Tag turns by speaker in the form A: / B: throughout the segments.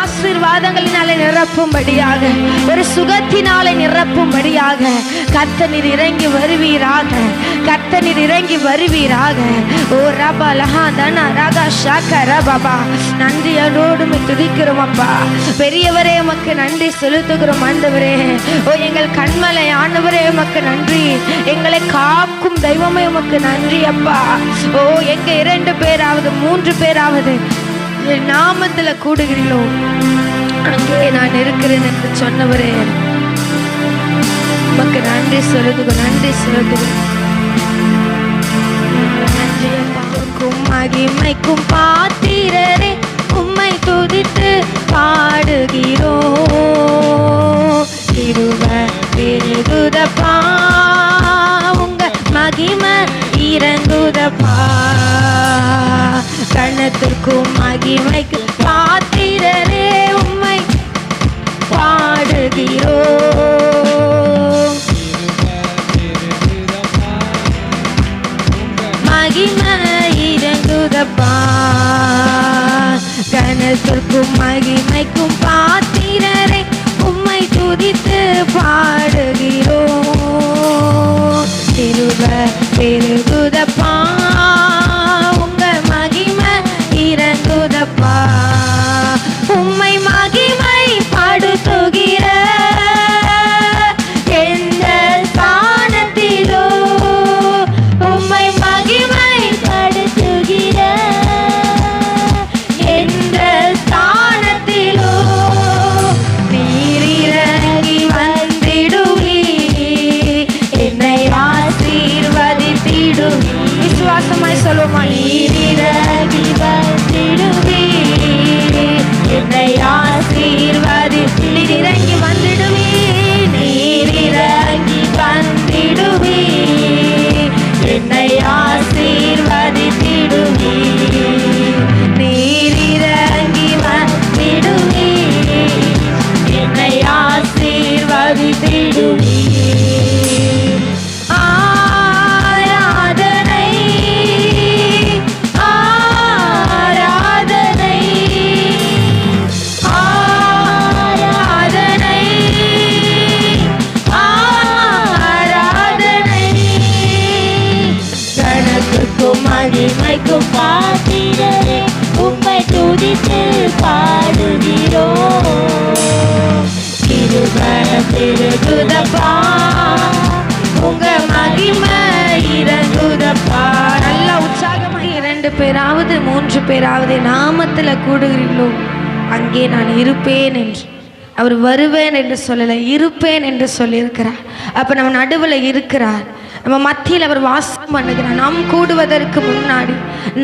A: ஆசீர்வாதங்களினாலே நிரப்பும்படியாக, ஒரு சுகத்தினாலே நிரப்பும்படியாக கர்த்தர் இறங்கி வருவீராக, கர்த்தர் இறங்கி வருவீராக. ஓ ரபா லஹா தனா ரகா ஷாக்க ரபாபா. நன்றியோடு துதிக்கிறோம் அப்பா. பெரியவரே உமக்கு நன்றி செலுத்துகிறோம் ஆண்டவரே. ஓ எங்கள் கண்மலை ஆண்டவரே உமக்கு நன்றி. எங்களை காக்கும் தெய்வமே உமக்கு நன்றி அப்பா. ஓ எங்க 2 பேராவது 3 பேராவது நாமத்துல கூடுகிறீர்களோ அங்கே நான் இருக்கிறேன் என்று சொன்னவரே உமக்கு நன்றி செலுத்துகிறோம், நன்றி செலுத்துகிறோம். நன்றி அப்பாவுக்கும் மகிமைக்கும் பாத்திரரே உம்மை துதித்து பாடுகிறோ. பெருகுதப்பா உங்க மகிமை இறங்குதப்பா. கணத்திற்கும் மகிமைக்கு பாத்திரரே உம்மை பாடுகிறோ. மகிமை இறங்குதப்பா. கணத்திற்கும் மகிமைக்கும் பாத்திரரே உம்மை துதித்து பாடுகிறோ. பெருகுதப்பா உங்க மகிமை இறங்குதப்பா. உம்மை மகிமை படுத்துகிற எந்த ஸ்தானத்திலோ, உம்மை மகிமை படுத்துகிற எந்த ஸ்தானத்திலோ நீர் இறங்கி வந்திடுவீ, என்னை ஆசீர்வதித்திடுவீ. விசுவாசமாய் சொல்லுமா, நீர் இறங்கி வந்திடுவீ, என்னை ஆசீர்வதி. நீர் இறங்கி வந்திடுவீ, நீர் இறங்கி வந்திடுவீ, என்னை ஆசீர்வதித்திடுவீ. நீர் இறங்கி வந்திடுவீ, என்னை ஆசீர்வதித்திடுவீ. மகிமைக்கும் பாத்திரரே உம்மை துதித்து பாடுகிறோ. பெருகுதப்பா உங்க மகிமை இறங்குதப்பா. நல்ல உற்சாகமாக 2 பேராவது 3 பேராவது நாமத்துல கூடுகிறீர்களோ அங்கே நான் இருப்பேன் என்று. அவர் வருவேன் என்று சொல்லலை, இருப்பேன் என்று சொல்லியிருக்கிறார். அப்ப நம்ம நடுவில் இருக்கிறார், நம்ம மத்தியில் அவர் வாசம் பண்ணுகிறார். நாம் கூடுவதற்கு முன்னாடி,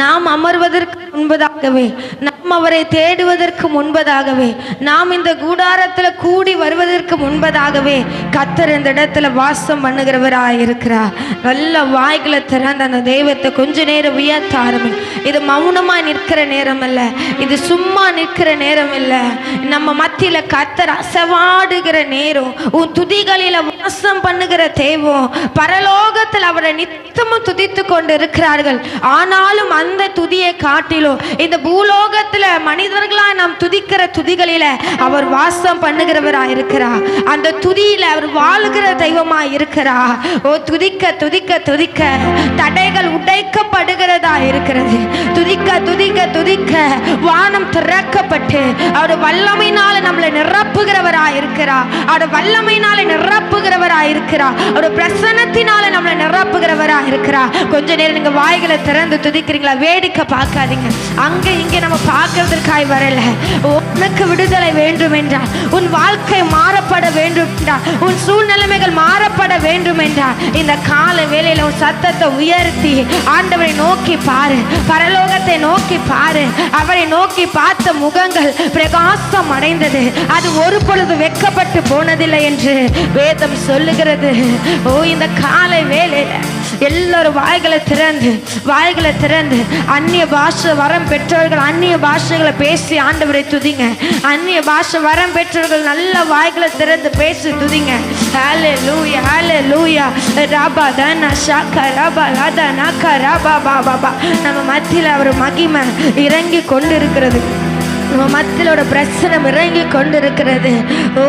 A: நாம் அமர்வதற்கு முன்பதாகவே, நாம் அவரை தேடுவதற்கு முன்பதாகவே, நாம் இந்த கூடாரத்தில் கூடி வருவதற்கு முன்பதாகவே கர்த்தர் இந்த இடத்துல வாசம் பண்ணுகிறவராக இருக்கிறார். நல்ல வாய்களை திறந்த அந்த தெய்வத்தை கொஞ்ச நேரம் உயர்த்த ஆரம்பி. இது மௌனமாய் நிற்கிற நேரம் அல்ல, இது சும்மா நிற்கிற நேரம் இல்லை. நம்ம மத்தியில கர்த்தர் அசைவாடுகிற நேரம். உன் துதிகளில வாசம் பண்ணுகிற தெய்வம் பரலோகத்தில் அவரை நித்தமும் துதித்து கொண்டு இருக்கிறார்கள். ஆனாலும் அந்த துதியை காட்டிலும் இந்த பூலோகத்தில் மனிதர்களா நாம் துதிக்கிற துதிகளில அவர் வாசம் பண்ணுகிறவராக இருக்கிறார். அந்த துதியில அவர் வாழுகிற தெய்வமா இருக்கிறார். ஓ துதிக்க துதிக்க துதிக்க தடைகள் உடைக்கப்படுகிறதா இருக்கிறது. துதிக்க துதிக்க துதிக்க வானம் திறக்கப்பட்டு அவர் வல்லமையினால நம்மளை நிரப்புகிறவராக இருக்கிறார். அவர் வல்லமையினால நிரப்புகிறவராக இருக்கிறார். அவர் பிரசன்னத்தினால நம்மளை நிரப்புகிறவராக இருக்கிறார். கொஞ்ச நேரம் நீங்க வாய்களை திறந்து துதிக்கிறீங்களா? வேடிக்கை பார்க்காதீங்க. அங்க இங்க நம்ம பார்க்கறதுக்காய் வரல. உனக்கு விடுதலை வேண்டும் என்றால், உன் வாழ்க்கை மாறப்பட வேண்டும் என்றால், உன் சூழ்நிலைமைகள் மாறப்பட வேண்டும் என்றால், இந்த கால வேளையில உன் சத்தத்தை உயர்த்தி ஆண்டவரை நோக்கி பாரு, பரலோகத்தை நோக்கி பாரு. அவரை நோக்கி பார்த்த முகங்கள் பிரகாசம் அடைந்தது. அது ஒரு பொழுது வெட்கப்பட்டு போனதில்லை என்று வேதம் சொல்லுகிறது. ஓ இந்த காலை வேளையில எல்லாரும் வாய்களை திறந்து அந்நிய பாஷை வரம் பெற்றவர்கள் அந்நிய பாஷைகளை பேசி ஆண்டவரை துதிங்க. அந்நிய பாஷை வரம் பெற்றவர்கள் நல்ல வாய்களை திறந்து பேசி துதிங்க. ஹல்லேலூயா ஹல்லேலூயா ரபா தனா ஷாக்கா ரபா லதனா கரபா பாபா. நம்ம மத்தியில் அவர் மகிமை இறங்கி கொண்டு இருக்கிறது. நம்ம மத்தியில் ஒரு பிரச்சனை இறங்கி கொண்டிருக்கிறது. ஓ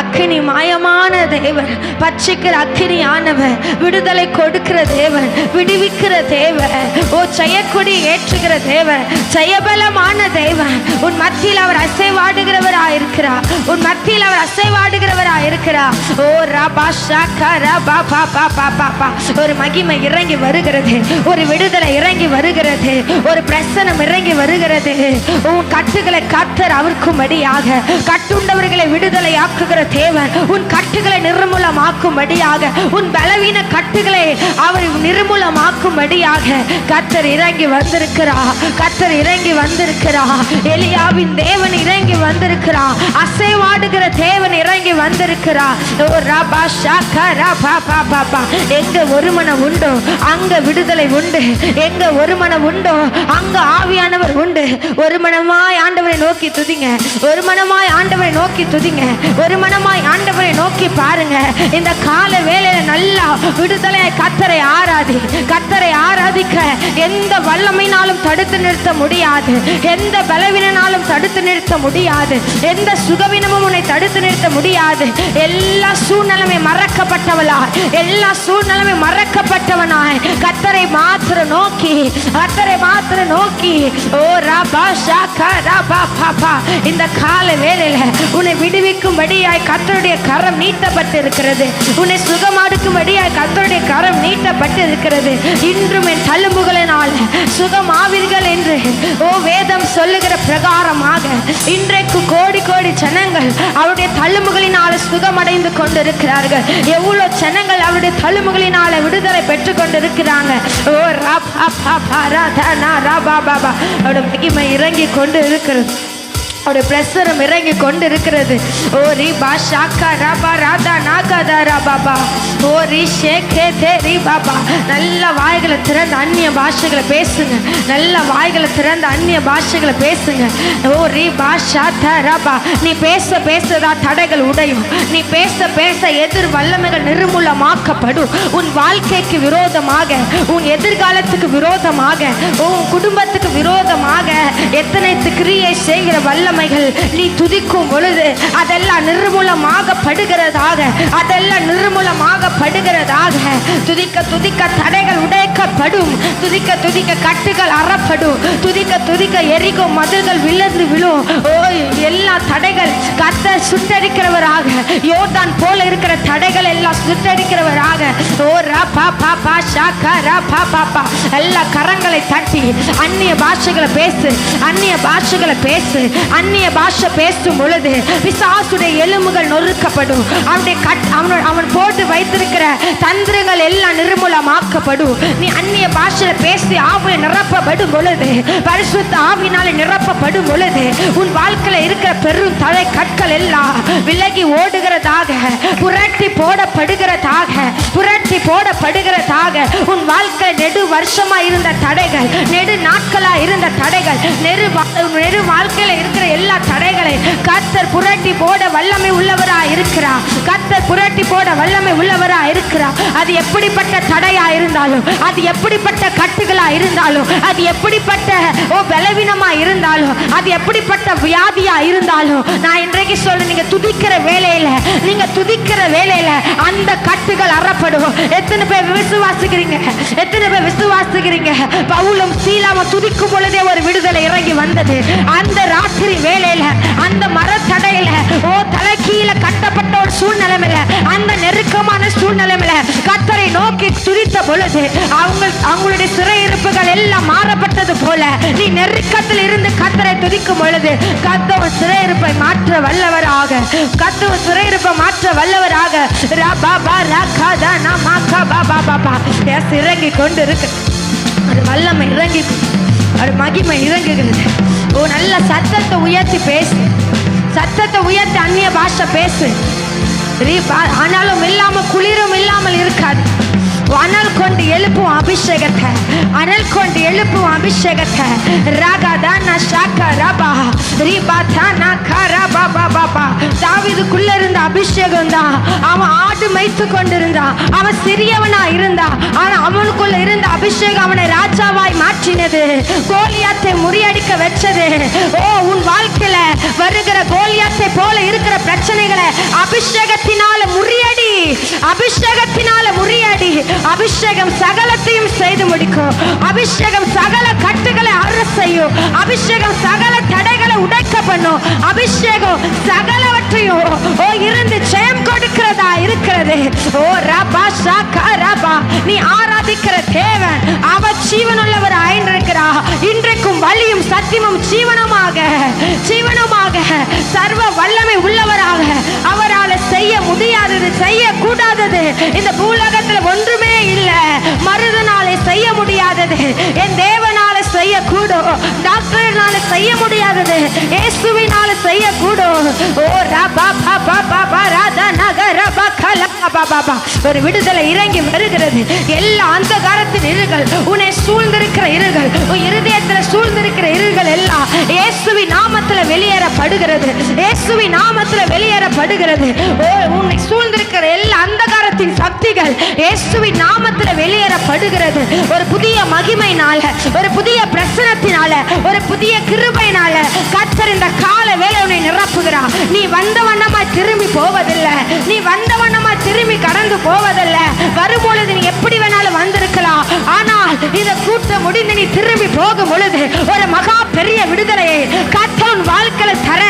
A: அக்கினி மாயமான தேவன், பட்சிக்கிற அக்கினி ஆனவன், விடுதலை கொடுக்கிற தேவன், விடுவிக்கிற தேவன், ஓ ஜெயக்கொடி ஏற்றுகிற தேவன், ஜெயபலமான தேவன். உன் மத்தியில் அவர் அசைவாடுகிறவராயிருக்கிறார். உன் மத்தியில் அவர் அசைவாடுகிறவராயிருக்கிறார். ஓ ரபா ஷாக்கா ரபா பா பா பா பா பா. ஒரு மகிமை இறங்கி வருகிறது, ஒரு விடுதலை இறங்கி வருகிறது, ஒரு பிரசனம் இறங்கி வருகிறது. உன் கட்டுகளை கர்த்தர் அவிழ்க்கும்படியாக, கட்டுண்டவர்களை விடுதலை ஆக்குகிற தேவன் உன் கட்டுகளை நிர்மூலமாக்கும்படியாக, உன் பலவீன கட்டுகளை அவர் நிர்மூலமாக்கும்படியாக கர்த்தர் இறங்கி வந்திருக்கிறார். கர்த்தர் இறங்கி வந்திருக்கிறார். எலியாவின் தேவன் இறங்கி வந்திருக்கிறார். அசைவாடுகிற தேவன் இறங்கி வந்திருக்கிறார். எங்க ஒரு மனம் உண்டோ அங்க விடுதலை உண்டு. எங்க ஒரு மனம் உண்டோ அங்க ஆவியானவர் உண்டு. ஒரு மனமாய் ஆண்டவரை நோக்கி துதிங்க. ஒரு மனமாய் ஆண்டவரை நோக்கி துதிங்க. ஒரு மனமாய் ஆண்டவரை நோக்கி பாருங்க. இந்த கால வேளையில நல்லா விடுதலை கர்த்தரை ஆராதி. கர்த்தரை ஆராதிக்க எந்த வல்லமையினாலும் தடுத்து நிறுத்த முடியாது. எந்த பலவீனாலும் தடுத்து நிறுத்த முடியாது. எந்த சுகவீனமும் உன்னை தடுத்து நிறுத்த முடியாது. எல்லா சூழ்நிலைமை மறக்கப்பட்டவளா, எல்லா சூழ்நிலைமை மறக்கப்பட்டவனாய் கர்த்தரை மாத்திர நோக்கி, கர்த்தரை மாத்திர நோக்கி. ஓ ரபா ஷாக்கா ரபா பாபா. இந்த கால வேளையில உன்னை விடுவிக்கும்படியாய் கர்த்தருடைய கரம் நீட்டப்பட்டு இருக்கிறது. உன்னை சுகமாடுக்கும்படியாய் கர்த்தருடைய கரம் நீட்டப்பட்டு இருக்கிறது. இன்றும் என் தழும்புகளினால் சுகமாவீர்கள் என்று ஓ வேதம் சொல்லுகிற பிரகாரமாக இன்றைக்கு கோடி கோடி ஜனங்கள் அவருடைய தழும்புகளினால சுகமடைந்து கொண்டிருக்கிறார்கள். எவ்வளவு ஜனங்கள் அவருடைய தழும்புகளினால விடுதலை பெற்றுக் கொண்டிருக்கிறாங்க. ஓ ரபா பாபா ரதனா ரபா பாபா. அவருடைய மகிமை இறங்கி கொண்டு இருக்கிறது. அவருடைய பிரசரம் இறங்கி கொண்டு இருக்கிறது. ஓ ரி பா ஷாக்கா ரபா ராதா நாகதா ரபாபா. ஓ ரி ஷேகே தே ரி பாபா. நல்ல வாய்களை திறந்த அந்நிய பாஷைகளை பேசுங்க. நல்ல வாய்களை திறந்த அந்நிய பாஷைகளை பேசுங்க. ஓ ரி பா ஷாத்தா ரபா. நீ பேச பேசதா தடைகள் உடையும். நீ பேச பேச எதிர் வல்லமைகள் நிர்மூலமாக்கப்படும். உன் வாழ்க்கைக்கு விரோதமாக, உன் எதிர்காலத்துக்கு விரோதமாக, உன் குடும்பத்துக்கு விரோதமாக எத்தனை கிரியை செய்கிற வல்ல நீ துதிக்கும் பொழுது அதெல்லாம் நிர்மூலமாக படுகிறதாக, அதெல்லாம் நிர்மூலமாக படுகிறதாக. துதிக்க துதிக்க தடைகள் உடைக்கப்படும். துதிக்க துதிக்க கட்டுகள் அறப்படும். துதிக்க துதிக்க எரிக்கும் மதில்கள் விழுந்து விழும். ஓ எல்லா தடைகள் கர்த்தர் சுட்டரிக்கிறவராக, யோர்தான் போல இருக்கிற தடைகள் எல்லாம் சுட்டரிக்கிறவராக. ஓ ரபா பாபா ஷாக்கா ரபா பாபா. எல்லா கரங்களை தட்டி அந்நிய பாஷைகளை பேசு. அந்நிய பாஷைகளை பேசு. அந்நிய பாஷை பேசும் பொழுது பிசாசுடைய எலும்புகள் நொறுக்கப்படும். அவன் போட்டு வைத்திருக்கிற தந்திரங்கள் எல்லாம் நிர்மூலமாக்கப்படும். நீ அந்நிய பாஷையில பேசி ஆவியை நிரப்பப்படும் பொழுது, பரிசுத்த ஆவியினால நிரப்பப்படும் பொழுது உன் வாழ்க்கையில இருக்கிற பெரும் தலை கற்கள் எல்லாம் விலகி ஓடுகிறதாக, புரட்டி போடப்படுகிறதாக, புரட்டி போடப்படுகிறதாக. உன் வாழ்க்கை நெடு வருஷமா இருந்த தடைகள், நெடு நாட்களா இருந்த தடைகள், நெடு வாழ்க்கையில இருக்கிற எல்லா தடைகளை கர்த்தர் புரட்டி போட வல்லமை உள்ளவராய் இருக்கிறார். கர்த்தர் புரட்டி போட வல்லமை உள்ளவராய் இருக்கிறார். அது எப்படிப்பட்ட தடையா இருந்தாலும், அது எப்படிப்பட்ட கட்டுகளா இருந்தாலும், அது எப்படிப்பட்ட பலவீனமா இருந்தாலும், அது எப்படிப்பட்ட வியாதியா இருந்தாலும், நான் இன்றைக்கு சொல்ல, நீங்க துதிக்கிற வேளையில, நீங்க துதிக்கிற வேளையில அந்த கட்டுகள் அறப்படும். எத்தனை பேர் விசுவாசிக்கிறீங்க? எத்தனை பேர் விசுவாசிக்கிறீங்க? பவுலும் சீலாவும் துதிக்கும் பொழுதே ஒரு விடுதலை இறங்கி வந்தது. அந்த ராத்திரி வேளையில, அந்த மரத்தடையில, ஓ தலைக்கீழ கட்டப்பட்ட ஒரு சூழ்நிலையில, அந்த நெருக்கமான சூழ்நிலையில கர்த்தரை நோக்கி துதித்த பொழுது அவங்களுடைய சிறையிருப்புகள் எல்லாம் மாறப்பட்டது போல, நீ நெருக்கத்தில் இருந்து கர்த்தரை துதிக்கும் பொழுது கர்த்தர் சிறையிருப்பை மாற்ற வல்லவராக, கர்த்தர் சிறையிருப்பை மாற்ற வல்லவராக இறங்கி கொண்டு இருக்கு. அது வல்லமை இறங்கி, அது மகிமை இறங்குகிறது. ஓ நல்ல சத்தத்தை உயர்த்தி பேசு. சத்தத்தை உயர்த்தி அந்நிய பாஷை பேசு. ஆனாலும் இல்லாமல் குளிரும் இல்லாமல் இருக்காது. ஓ அனல் கொண்டு எழுப்பும் அபிஷேகத்தை, அனல் கொண்டு எழுப்பும் அபிஷேகத்தை. ராகாதானா ஷாக்கா ரபா ரிபாதானா கரபா பாபா. தாவீதுக்குள்ள இருந்த அபிஷேகம் தான். அவன் ஆடு மேய்த்து கொண்டிருந்தான், அவன் சிறியவனா இருந்தான். ஆனா அவனுக்குள்ள இருந்த அபிஷேகம் அவனை ராஜாவாய் மாற்றினது, கோலியாத்தை முறியடிக்க வச்சது. ஓ, உன் வாழ்க்கையில வருகிற கோலியாத்தை போல இருக்கிற பிரச்சனைகளை அபிஷேகத்தினால முறியடி, அபிஷேகத்தினால முறியடி. அபிஷேகம் சகலத்தையும் செய்து முடிக்கும். அபிஷேகம் சகல கட்டுகளை அறு செய்யும். அபிஷேகம் சகல தடைகளை உடைக்க பண்ணும். அபிஷேகம் சகலவற்றையும் ஓ இருந்து ஜெயம் கொடுக்கிறதா இருக்கிறது. ஓ ரபா ஷாக்கா ரபா. நீ ஆராதிக்கிற தேவன் அவர் ஜீவனுள்ளவர் ஆயிருக்கிறார். இன்றைக்கும் வழியும் சத்தியமும் ஜீவனமாக சர்வ வல்லமை உள்ளவராக, அவரால் செய்ய முடியாதது, செய்ய கூடாதது இந்த பூலகத்தில் ஒன்றுமே இல்லை. மருதனாலே செய்ய முடியாதது என் தேவனால செய்யக்கூடும். டாக்டர்னால செய்ய முடியாதது இயேசுவினால செய்யக்கூடும். ஓ ரபா பாபா பாபா ராதா நகர பகல பாபா. ஒரு விடுதலை இறங்கி வருகிறது. எல்லா அந்தகாரத்தின் இருள்கள், உன்னை சூழ்ந்திருக்கிற இருள்கள், உன் இருதயத்தில் சூழ்ந்திருக்கிற இருள்கள் எல்லாம் இயேசுவின் நாமத்தில் வெளியேறப்படுகிறது. இயேசுவின் நாமத்தில் வெளியேறப்படுகிறது. ஓ, உன்னை சூழ்ந்திருக்கிற எல்லா அந்தகாரத்தின் சக்திகள் இயேசுவின் நாமத்தில் வெளியேறப்படுகிறது. ஒரு புதிய மகிமையினால, ஒரு புதிய பிரசனத்தினால, ஒரு புதிய கிருபையினால கர்த்தர் இந்த கால வேளை உன்னை நிரப்புகிறார். நீ வந்த வண்ணமாய் திரும்பி போவதில்லை, நீ வந்த வண்ணமாய் திரும்பி கடந்து போவதில்லை. வரும்பொழுது நீ எப்படி வேணாலும் வந்திருக்கலாம், ஆனால் இந்த கூட்டம் முடிந்து நீ திரும்பி போகும் பொழுது ஒரு மகா பெரிய விடுதலையை கர்த்தர் உன் வாழ்க்கையில தர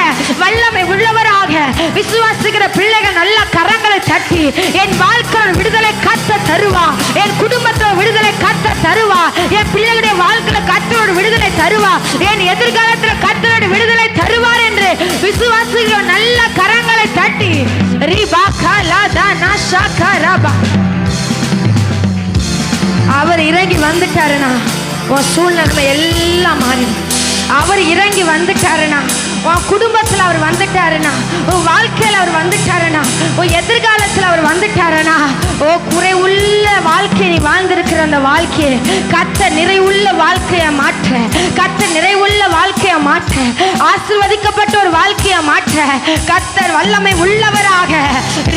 A: வல்லமை உள்ளவராக விசுவாசிக்கிற பிள்ளைகள் நல்ல கரங்களை தட்டி, என் வாழ்க்கையில் விடுதலை கர்த்தர் தருவா, என் குடும்பத்தில் விடுதலை கர்த்தர் தருவா, என் பிள்ளைகளுடைய வாழ்க்கையில கர்த்தரோட விடுதலை தருவா, என் எதிர்காலத்தில் கர்த்தரோட விடுதலை தருவார் என்று விசுவாசிக்கிற நல்ல கரங்களை தட்டி ரிபா கலாதானா ஷாக்கா ரபா. அவர் இறங்கி வந்துட்டாருனா உன் சூழ்நிலை எல்லாம் மாறிடும். அவர் இறங்கி வந்துட்டாருனா, உன் குடும்பத்தில் அவர் வந்துட்டாருனா, உன் வாழ்க்கையில் அவர் வந்துட்டாருனா, உன் எதிர்காலத்தில் அவர் வந்துட்டாருனா, ஓ குறை உள்ள வாழ்க்கை நீ வாழ்ந்திருக்கிற அந்த வாழ்க்கையை கர்த்தர் நிறைவுள்ள வாழ்க்கையை மாற்ற, கர்த்தர் நிறைவுள்ள வாழ்க்கையை மாற்ற, ஆசீர்வதிக்கப்பட்ட ஒரு வாழ்க்கையை மாற்ற கர்த்தர் வல்லமை உள்ளவராக.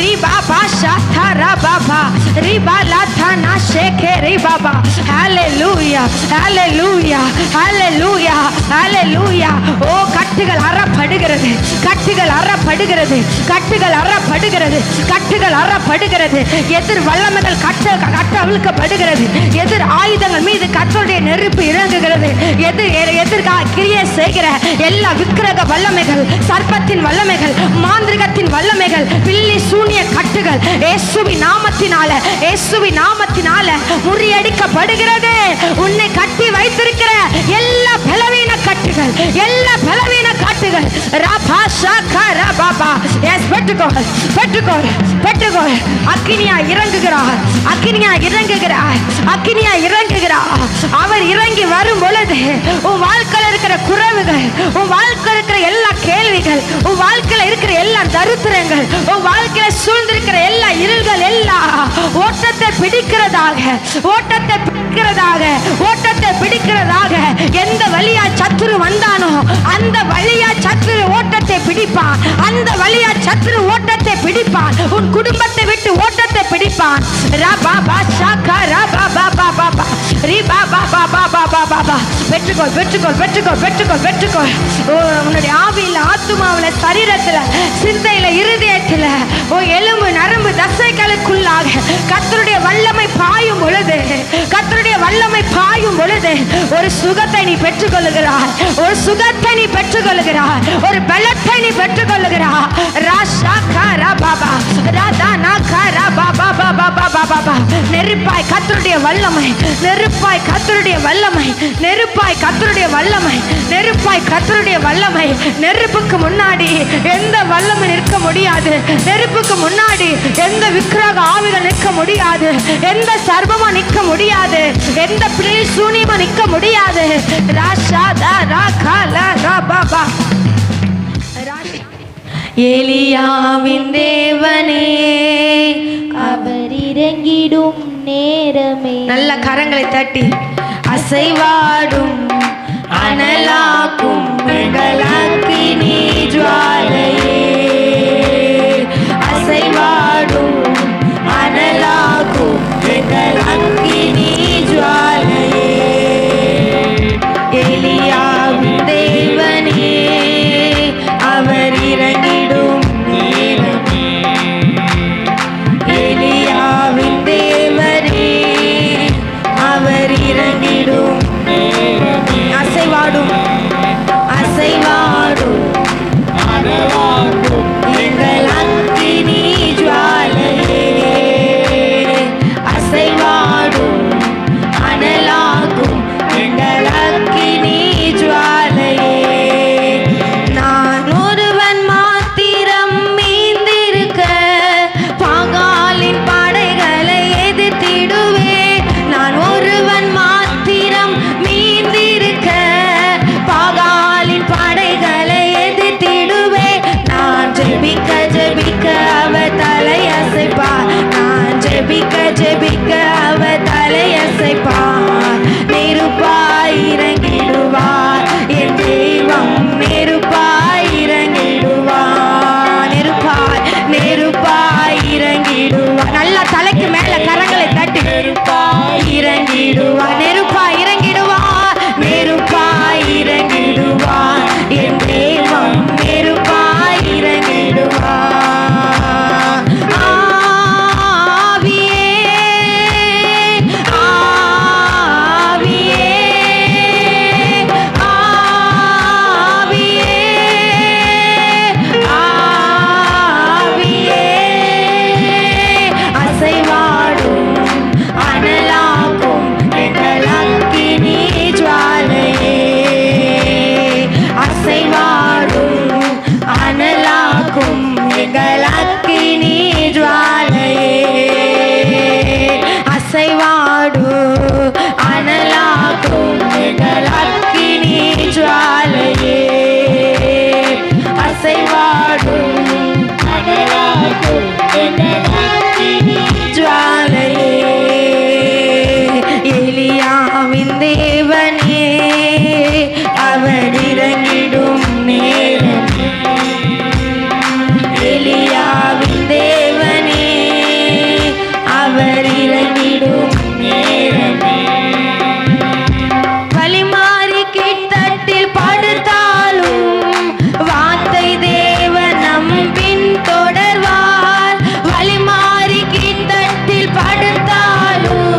A: ரீபா பாஷா தாரா பாபா ரீபா லாதா நா ஷேகே ரீபாபா. ஹalleluya ஹalleluya ஹalleluya ஹalleluya. ஓ, கட்டுகள் அறப்படுகிறது, கட்டுகள் அறப்படுகிறது, கட்டுகள் அறப்படுகிறது, கட்டுகள் அறப்படுகிறது. எதிர் வல்லமைகள் கட்ட அவிழ்க்கப்படுகிறது. எதிர் ஆயுதங்கள் மீது கர்த்தருடைய நெருப்பு இறங்குகிறது. கிரியை செய்கிற எல்லா விக்கிரக வல்லமைகள், சர்ப்பத்தின் வல்லமைகள், மாந்திரிகத்தின் வல்லமைகள், பில்லி சூனிய கட்டுகள் இயேசுவின் நாமத்தினால, இயேசுவின் நாமத்தினால முறியடிக்கப்படுகிறது. உன்னை கட்டி வைத்திருக்கிற எல்லா பலவீன கட்டுகள், எல்லா பலவீன கட்டுகள் ரபா ஷாக்கா ரபா. எஸ், பெற்றுக்கொள் பெற்றுக்கொள் பெற்றுக்கொள். அக்கினியா இறங்குகிறார், அக்கினியா இறங்குகிறார், அக்கினியா இறங்குகிறார். அவர் இறங்கி வரும் பொழுது உன் வாழ்க்கையில் இருக்கிற குறைவுகள், உன் வாழ்க்கையில் இருக்கிற எல்லா கேள்விகள், உன் வாழ்க்கையில் இருக்கிற எல்லா தரித்திரங்கள், உன் வாழ்க்கையில சூழ்ந்திருக்கிற எல்லா இருள்கள் எல்லாம் ஓட்டத்தை பிடிக்கிறதாக, ஓட்டத்தை பிடிக்கிறதாக, ஓட்டத்தை பிடிக்கிறதாக. எந்த வழியா சத்துரு வந்தானோ அந்த வழியா சத்துரு ஓட்டத்தை பிடிப்பான், அந்த வழியா சத்துரு ஓட்டத்தை பிடிப்பான். உன் குடும்பத்தை விட்டு ஓட்டத்தை பிடிப்பான். ரபா ஷாக்கா ரபா பாபா பாபா ரிபா பாபா பாபா பாபா. பெற்றுக்கொள் பெற்றுக்கொள் பெற்றுக்கொள் பெற்றுக்கொள் பெற்றுக்கொள். உன்னுடைய ஆவியில், ஆத்துமாவில, சரீரத்துல, சிந்தையில, இருதயத்துல, ஓ எலும்பு நரம்பு தசைகளுக்குள்ளாக கர்த்தருடைய வல்லமை பாயும் பொழுது, கர்த்தருடைய வல்லமை பாயும் பொழுது ஒரு சுகத்தை நீ பெற்றுக்கொள்ளுகிறாய், ஒரு சுகத்தை நீ பெற்றுக்கொள்ளுகிறாய், ஒரு பலத்தை நீ பெற்றுக்கொள்ளுகிறாய். ராஷா காரா பாபா ராதா நா காரா பாபா பாபா பாபா பாபா. நெருப்பாய் கர்த்தருடைய வல்லமை, நெருப்பாய் கர்த்தருடைய வல்லமை, நெருப்பாய் கர்த்தருடைய வல்லமை, நெருப்பாய் கர்த்தருடைய வல்லமை. நெருப்புக்கு முன்னாடி எந்த வல்லமை நிற்க முடியாது, நெருப்புக்கு முன்னாடி எந்த விக்கிரக ஆவிகள் நிற்க முடியாது, எந்த சர்வமும் நிற்க முடியாது, எந்த பிள்ளை சூனியமும் நிற்க முடியாது. ராஷா தா ரா கா லா ரா பாபா. எலியாவின் தேவனே அவர் இறங்கிடும்
B: நேரமே.
A: நல்ல கரங்களை தட்டி அசைவாடும் அனலாக்கும் எங்கள் அக்கினி ஜுவாலையே, அசைவாடும் அனலாக்கும் எங்கள் அக்கினி ஜுவாலையே, எலியாவின் தேவனே அவர் இறங்கிடும் நேரமே, எலியாவின் தேவனே அவர் இறங்கிடும் நேரமே, அசைவாடும் அசைவாடும் அனலாக்கும் எங்கள் அக்கினி ஜுவாலையே, அசைவாடும் அனலாக்கும் எங்கள் அக்கினி ஜுவாலையே, நான் ஒருவன் மாத்திரம் மீந்திருக்க பாகாலின் படைகளை எதிர்த்திடுவேன், நான் ஒருவன் மாத்திரம் மீந்திருக்க பாகாலின் படைகளை எதிர்த்திடுவேன், நான் ஜெபிக்க ஜெபிக்க அவர் தலையசைப்பார், நான் ஜெபிக்க ஜெபிக்க அவர் தலையசைப்பார், நெருப்பாய் இறங்கிடுவார் என் தெய்வம், நெருப்பாய் இறங்கிடுவார், நெருப்பாய் நெருப்பாய் இறங்கிடுவார், நல்லா தலைக்கு மேல கரங்களை தட்டி நெருப்பாய் இறங்கிடுவார், நெருப்பாய் இறங்கிடுவார், நெருப்பாய் இறங்கிடுவார் என் தெய்வம், நெருப்பாய் இறங்கிடுவார், ஆவியே ஆவியே ஆவியே ஆவியே, அசைவாடும் அனலாக்கும் எங்கள் அக்கினி ஜுவாலையே, அசைவாடும் அனலாக்கும் எங்கள் அக்கினி ஜுவாலையே, அசைவாடும் அனலாக்கும் எங்கள் அக்கினி ஜுவாலையே, அசைவாடும் அனலாக்கும் எங்கள் அக்கினி ஜுவாலையே, எலியாவின் தேவனே அவர் இறங்கிடும் நேரமே, எலியாவின் தேவனே அவர் இறங்கிடும் நேரமே, வழிமாறி கீழ்த்தட்டில் படுத்தாலும் வார்த்தை தேவன் நம் பின் தொடர்வார், வழிமாறி கீழ்த்தட்டில் படுத்தாலும்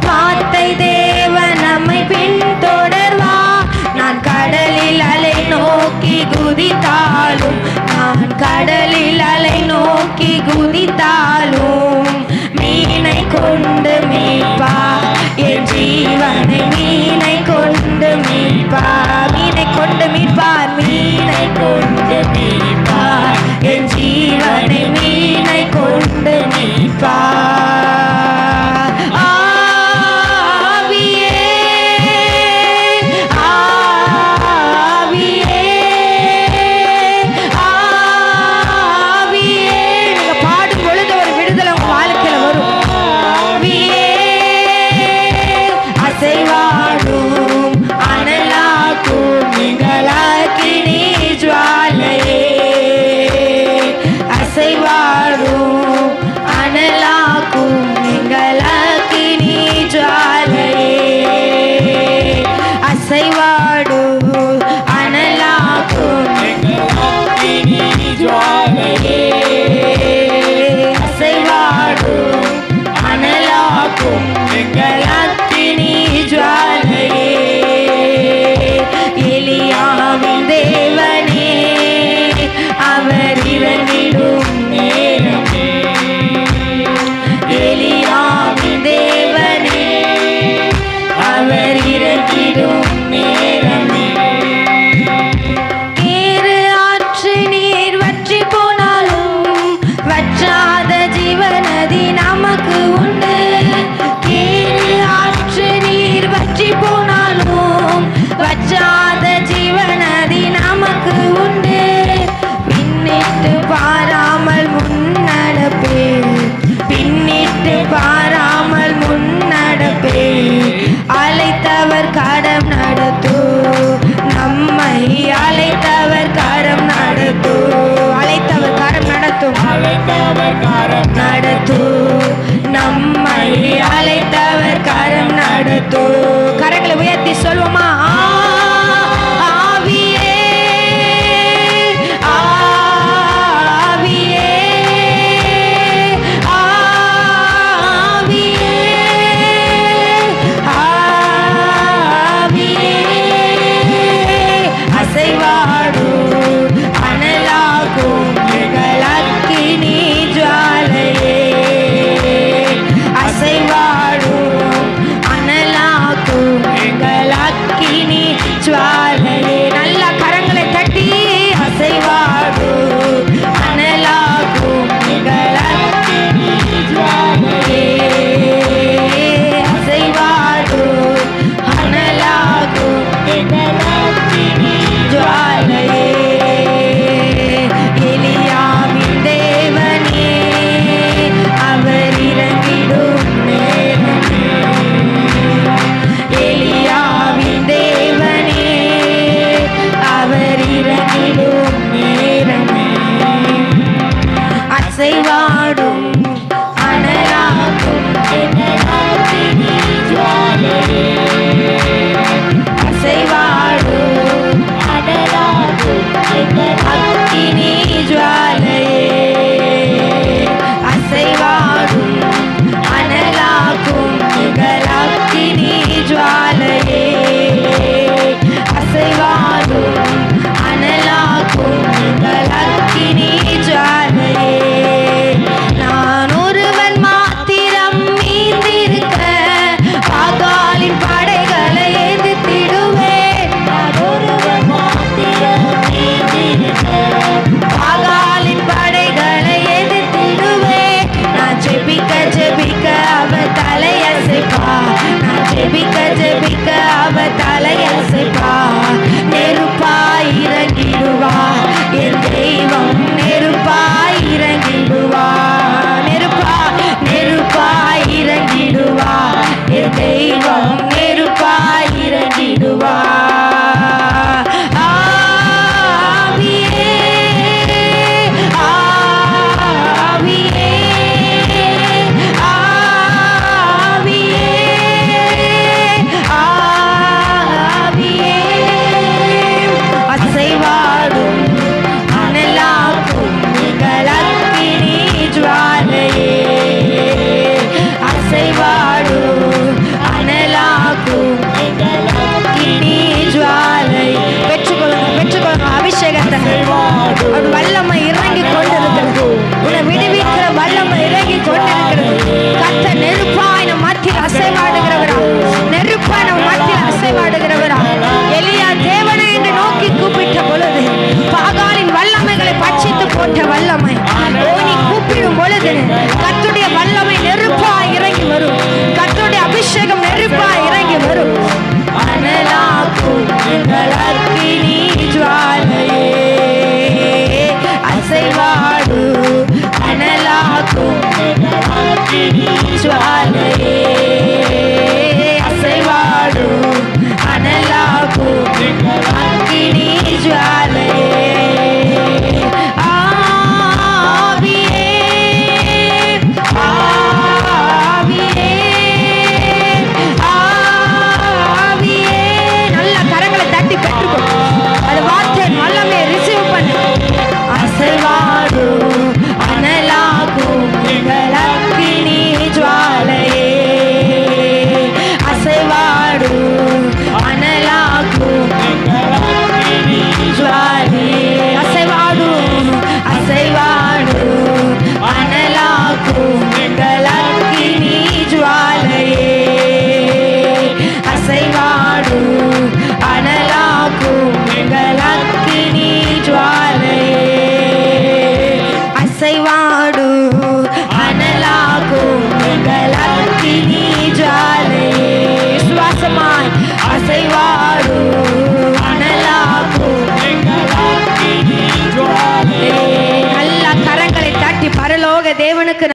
A: வார்த்தை தேவன் நம்மை பின் தொடர்வார், நான் கடலில் அலை நோக்கி குதித்தாலும், நான் கடலில் அலை நோக்கி குதித்தாலும் மீனை கொண்டு மீட்பார் என் ஜீவனை, மீனை கொண்டு மீட்பார், மீனை கொண்டு மீட்பார், மீனை கொண்டு மீட்பார் என் ஜீவனை, மீனை கொண்டு மீட்பார், ஆவியே ஆவியே ஆவியே, நீங்க பாடும் பொழுது ஒரு விடுதலை உங்க வாழ்க்கையில வரும், ஆவியே அசைவாடும் அனலாக்கும் எங்கள் அக்கினி ஜுவாலையே, அசைவாடும் அனலாக்கும் எங்கள் அக்கினி ஜுவாலையே, அசைவாடும் அனலாக்கும் எங்கள் அக்கினி ஜுவாலையே, அசைவாடும் அனலாக்கும் எங்கள் அக்கினி ஜுவாலையே, எலியாவின் தேவனே அவர் இறங்கிடும் நேரமே, எலியாவின் தேவனே அவர் இறங்கிடும் நேரமே, ஜுவாலையே. நல்ல கரங்களை தட்டி அசைவாடும் அனலாகும் எங்கள் அக்கினி ஜுவாலையே. அசைவாடும் அனலாகும் எங்கள் அக்கினி ஜுவாலையே. எலியாவின் தேவனே அவர் இறங்கிடும் நேரமே. எலியாவின் தேவனே அவர் இறங்கிடும் நேரமே. அசைவாடும் அனலாகும் எங்கள் அக்கினி ஜுவாலையே. அசைவாடும் அனலாகும் எங்கள் அக்கினி ஜுவாலையே. அசைவாடும் அனலாகும் எங்கள் அக்கினி ஜுவாலையே. அசைவாடும் அனலாகும் எங்கள் அக்கினி ஜுவாலையே. நான் ஒருவன் மாத்திரம் மீந்திருக்க பாகாலின் படைகளை எதிர்த்திடுவேன். நான் ஒருவன் மாத்திரம் மீந்திருக்க பாகாலின் படைகளை எதிர்த்திடுவேன். நான் ஜெபிக்க ஜெபிக்க அவர் தலையசைப்பா. நான் ஜெபிக்க ஜெபிக்க அவர் தலையசைப்பா. நெருப்பாய் இறங்கிடுவா என் தெய்வம். நெருப்பாய் இறங்கிடுவா. நெருப்பாய் இறங்கிடுவா என் தெய்வம். நெருப்பாய் இறங்கிடுவா. ஆவியே ஆவியே ஆவியே ஆவியே. அசைவாடும் அனலாகும் எங்கள் அக்கினி ஜுவாலையே. அசைவாடும் அனலாகும் எங்கள் அக்கினி ஜுவாலையே. பெற்றுக்கொள்ளுங்க அபிஷேகத்தை. ஒரு வல்லமை இறங்கி கொண்டிருக்கிறது. உன்னை விடுவிக்கிற வல்லமை இறங்கி கொண்டிருக்கிறது. கர்த்தர் நெருப்பாய் நம் மத்தியில் அசைவாடுகிறவரா. நெருப்பாய் நம் மத்தியில் அசைவாடுகிறவரா. எலியா தேவனை என்று நோக்கி கூப்பிட்ட பொழுது பாகாலின் வல்லமைகளை பட்சித்து போட்ட வல்லமை. நீ கூப்பிடும் பொழுது கர்த்தருடைய வல்லமை நெருப்பாய் இறங்கி வரும். கர்த்தருடைய அபிஷேகம் நெருப்பாய் இறங்கி வரும். அனலாகும் எங்கள் அக்கினி ஜுவாலையே. அசைவாடும் அனலாகும் எங்கள் அக்கினி ஜுவாலையே. அசைவாடும் அனலாகும் எங்கள் அக்கினி ஜுவாலையே. ஆவியே ஆவியே ஆவியே. நல்ல கரங்களை தட்டி பெற்றுக்கோ. அது வார்த்தை வல்லமையை ரிசீவ் பண்ணு. அசைவாடும் அனலாகும் எங்கள் அக்கினி ஜுவாலையே. அசைவாடும் அனலாகும் எங்கள் அக்கினி ஜுவாலையே. அசைவாடும் அசைவாடும் அனலாகும் எங்கள் அக்கினி ஜுவாலையே. அசைவாடும் அனலாகும் எங்கள் அக்கினி ஜுவாலையே. அசைவா